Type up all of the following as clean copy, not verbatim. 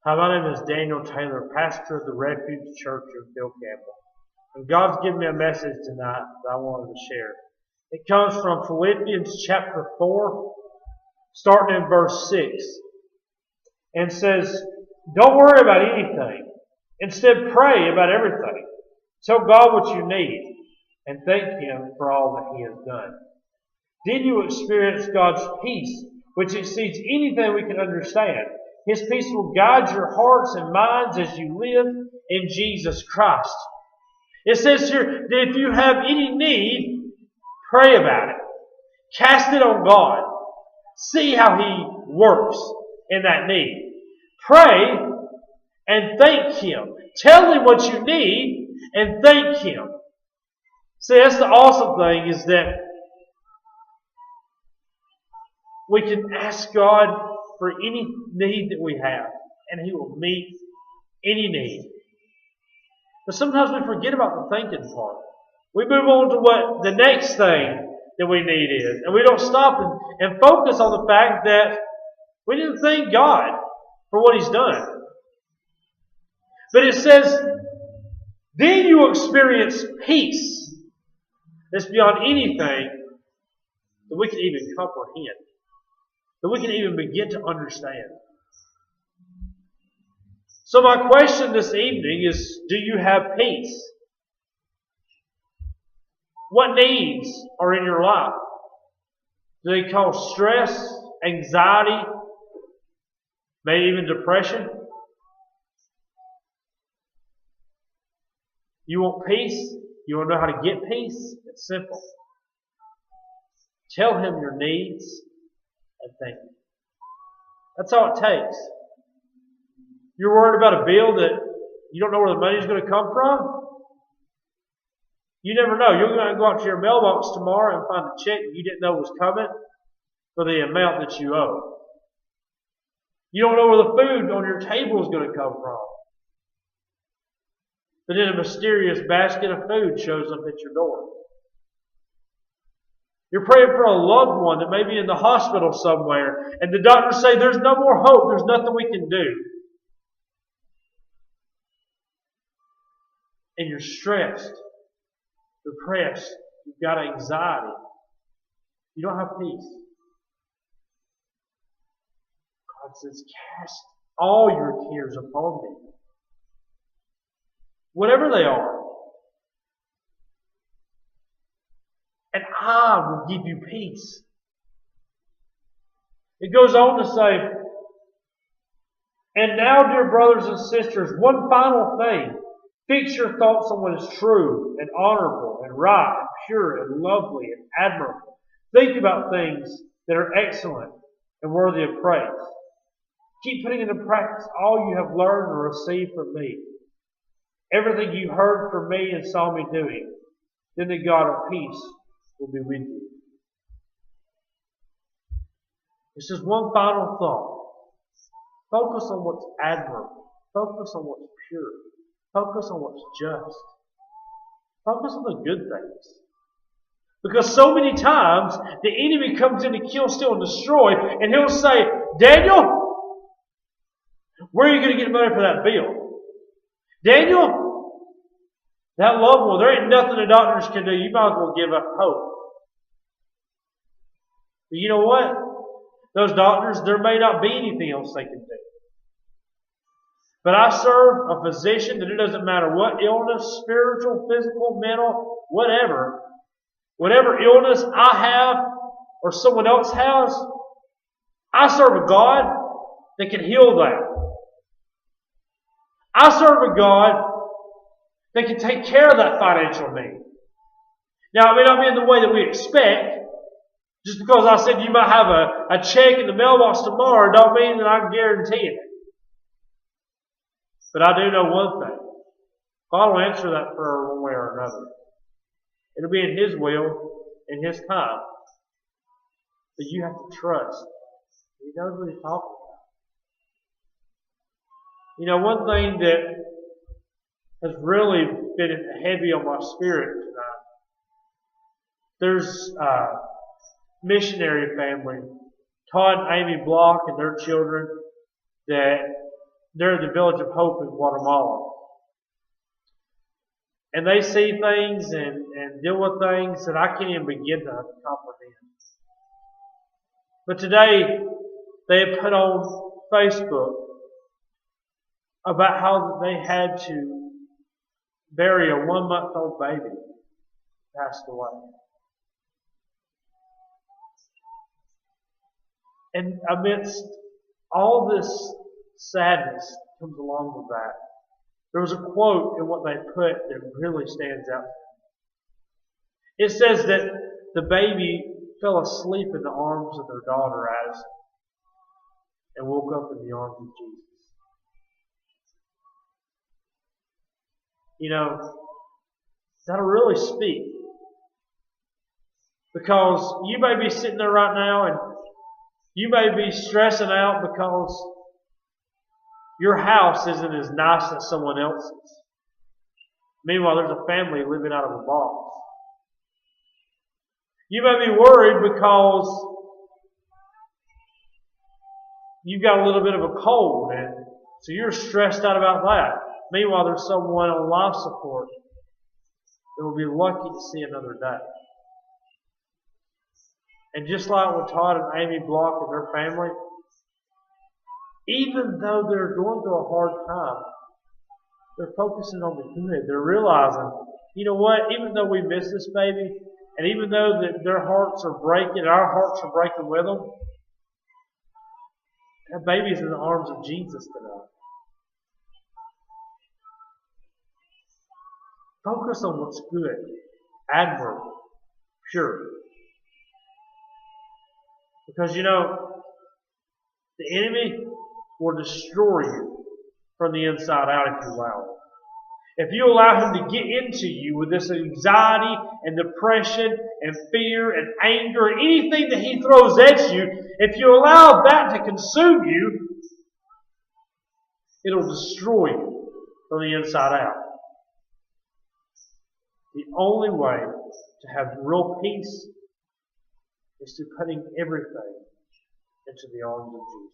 Hi, my name is Daniel Taylor, pastor of the Refuge Church of Bill Campbell. And God's given me a message tonight that I wanted to share. It comes from Philippians chapter 4, starting in verse 6. And says, don't worry about anything. Instead, pray about everything. Tell God what you need and thank Him for all that He has done. Then you will experience God's peace, which exceeds anything we can understand. His peace will guide your hearts and minds as you live in Jesus Christ. It says here that if you have any need, pray about it. Cast it on God. See how He works in that need. Pray and thank Him. Tell Him what you need and thank Him. See, that's the awesome thing, is that we can ask God for any need that we have, and He will meet any need. But sometimes we forget about the thinking part. We move on to what the next thing that we need is, and we don't stop and focus on the fact that we need to thank God for what He's done. But it says, then you will experience peace that's beyond anything that we can even comprehend, that we can even begin to understand. So my question this evening is, do you have peace? What needs are in your life? Do they cause stress, anxiety, maybe even depression? You want peace? You want to know how to get peace? It's simple. Tell Him your needs and thank Him. That's all it takes. You're worried about a bill that you don't know where the money's going to come from? You never know. You're going to go out to your mailbox tomorrow and find a check you didn't know was coming for the amount that you owe. You don't know where the food on your table is going to come from. But then a mysterious basket of food shows up at your door. You're praying for a loved one that may be in the hospital somewhere, and the doctors say there's no more hope, there's nothing we can do. And you're stressed, depressed, you've got anxiety. You don't have peace. God says, cast all your cares upon me. Whatever they are. And I will give you peace. It goes on to say, and now, dear brothers and sisters, one final thing. Fix your thoughts on what is true and honorable and right and pure and lovely and admirable. Think about things that are excellent and worthy of praise. Keep putting into practice all you have learned or received from me. Everything you heard from me and saw me doing. Then the God of peace will be with you. This is one final thought. Focus on what's admirable. Focus on what's pure. Focus on what's just. Focus on the good things. Because so many times the enemy comes in to kill, steal, and destroy, and he'll say, Daniel, where are you going to get money for that bill? Daniel, that loved one, there ain't nothing the doctors can do. You might as well give up hope. But you know what? Those doctors, there may not be anything else they can do. But I serve a physician that it doesn't matter what illness, spiritual, physical, mental, whatever illness I have or someone else has, I serve a God that can heal that. I serve a God that can take care of that financial need. Now, it may not be in the way that we expect. Just because I said you might have a check in the mailbox tomorrow don't mean that I can guarantee it. But I do know one thing. God will answer that prayer one way or another. It'll be in His will, in His time. But you have to trust. He knows what He's talking about. You know, one thing that has really been heavy on my spirit tonight, there's a missionary family, Todd and Amy Block and their children, that They're in the Village of Hope in Guatemala. And they see things and deal with things that I can't even begin to comprehend. But today, they have put on Facebook about how they had to bury a 1-month-old baby who passed away. And amidst all this sadness comes along with that, there was a quote in what they put that really stands out. It says that the baby fell asleep in the arms of their daughter Addison and woke up in the arms of Jesus. You know, that'll really speak. Because you may be sitting there right now and you may be stressing out because your house isn't as nice as someone else's. Meanwhile, there's a family living out of a box. You may be worried because you've got a little bit of a cold, and so you're stressed out about that. Meanwhile, there's someone on life support that will be lucky to see another day. And just like with Todd and Amy Block and their family, even though they're going through a hard time, they're focusing on the good. They're realizing, you know what, even though we miss this baby, and even though that their hearts are breaking, and our hearts are breaking with them, that baby's in the arms of Jesus tonight. Focus on what's good, admirable, pure. Because you know, the enemy will destroy you from the inside out if you allow it. If you allow him to get into you with this anxiety and depression and fear and anger and anything that he throws at you, if you allow that to consume you, it'll destroy you from the inside out. The only way to have real peace is to putting everything into the arms of Jesus.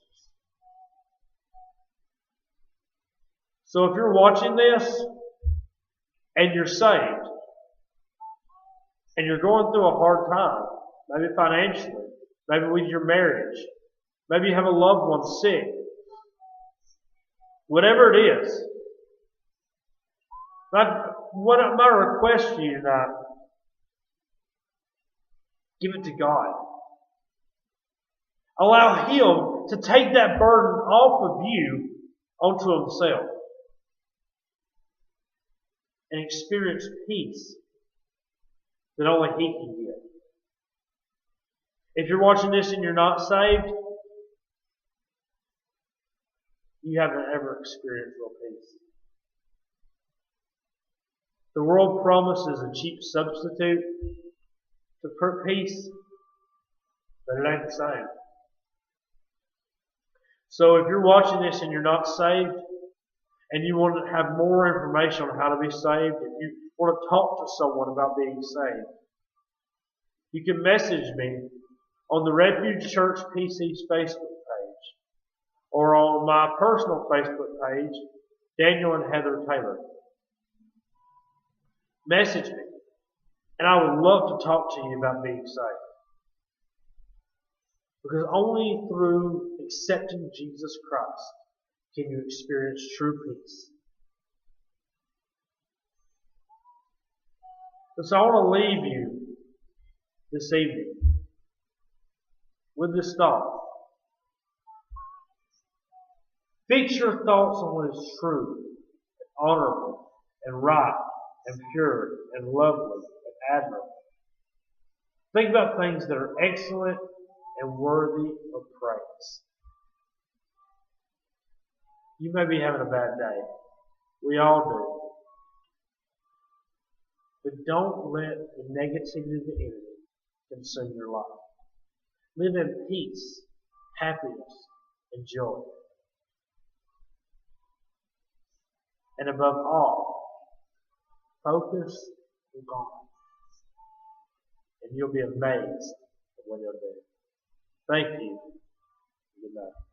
So if you're watching this and you're saved and you're going through a hard time, maybe financially, maybe with your marriage, maybe you have a loved one sick, whatever it is, my request for you tonight, give it to God. Allow Him to take that burden off of you onto Himself and experience peace that only He can give. If you're watching this and you're not saved, you haven't ever experienced real peace. The world promises a cheap substitute for peace, but it ain't the same. So if you're watching this and you're not saved, and you want to have more information on how to be saved, if you want to talk to someone about being saved, you can message me on the Refuge Church PC's Facebook page or on my personal Facebook page, Daniel and Heather Taylor. Message me, and I would love to talk to you about being saved. Because only through accepting Jesus Christ can you experience true peace. So I want to leave you this evening with this thought. Fix your thoughts on what is true, and honorable, and right, and pure, and lovely, and admirable. Think about things that are excellent and worthy of praise. You may be having a bad day. We all do. But don't let the negativity of the enemy consume your life. Live in peace, happiness, and joy. And above all, focus on God. And you'll be amazed at what He'll do. Thank you. Good night.